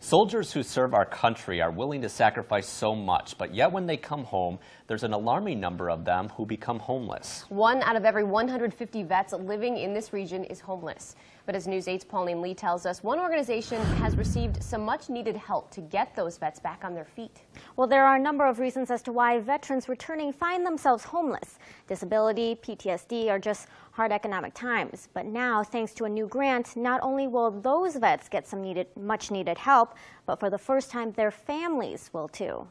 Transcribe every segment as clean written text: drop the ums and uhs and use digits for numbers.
Soldiers who serve our country are willing to sacrifice so much, but yet when they come home, there's an alarming number of them who become homeless. 1 out of every 150 vets living in this region is homeless. But as News 8's Pauline Lee tells us, one organization has received some much-needed help to get those vets back on their feet. Well, there are a number of reasons as to why veterans returning find themselves homeless. Disability, PTSD, or just hard economic times. But now, thanks to a new grant, not only will those vets get some much-needed help, but for the first time, their families will too.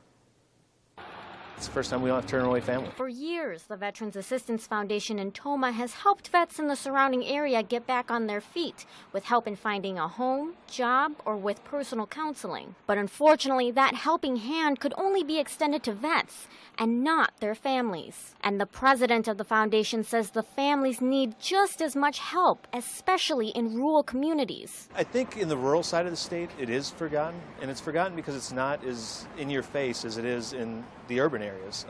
It's the first time we don't have to turn away family. For years, the Veterans Assistance Foundation in Tomah has helped vets in the surrounding area get back on their feet with help in finding a home, job, or with personal counseling. But unfortunately, that helping hand could only be extended to vets and not their families. And the president of the foundation says the families need just as much help, especially in rural communities. I think in the rural side of the state, it is forgotten, and it's forgotten because it's not as in your face as it is in the urban areas.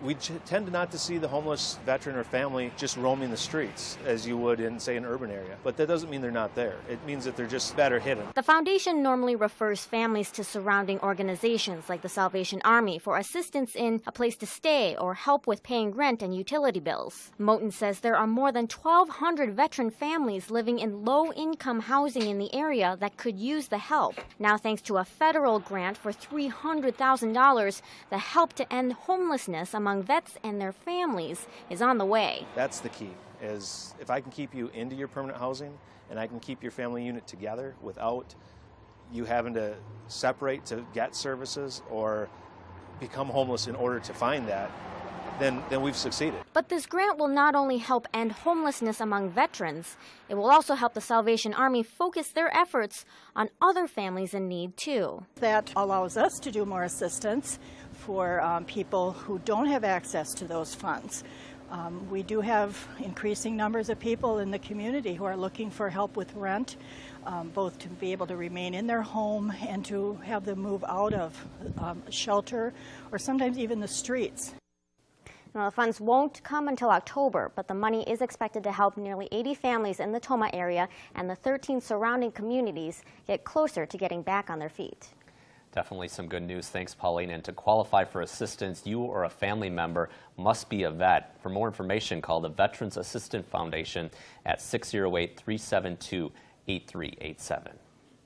We tend not to see the homeless veteran or family just roaming the streets as you would in, say, an urban area. But that doesn't mean they're not there. It means that they're just better hidden. The foundation normally refers families to surrounding organizations like the Salvation Army for assistance in a place to stay or help with paying rent and utility bills. Moten says there are more than 1,200 veteran families living in low-income housing in the area that could use the help. Now, thanks to a federal grant for $300,000, the help to end homelessness among vets and their families is on the way. That's the key, is if I can keep you into your permanent housing and I can keep your family unit together without you having to separate to get services or become homeless in order to find that, then we've succeeded. But this grant will not only help end homelessness among veterans, it will also help the Salvation Army focus their efforts on other families in need too. That allows us to do more assistance for people who don't have access to those funds. We do have increasing numbers of people in the community who are looking for help with rent, both to be able to remain in their home and to have them move out of shelter or sometimes even the streets. Now, the funds won't come until October, but the money is expected to help nearly 80 families in the Tomah area and the 13 surrounding communities get closer to getting back on their feet. Definitely some good news. Thanks, Pauline. And to qualify for assistance, you or a family member must be a vet. For more information, call the Veterans Assistance Foundation at 608-372-8387.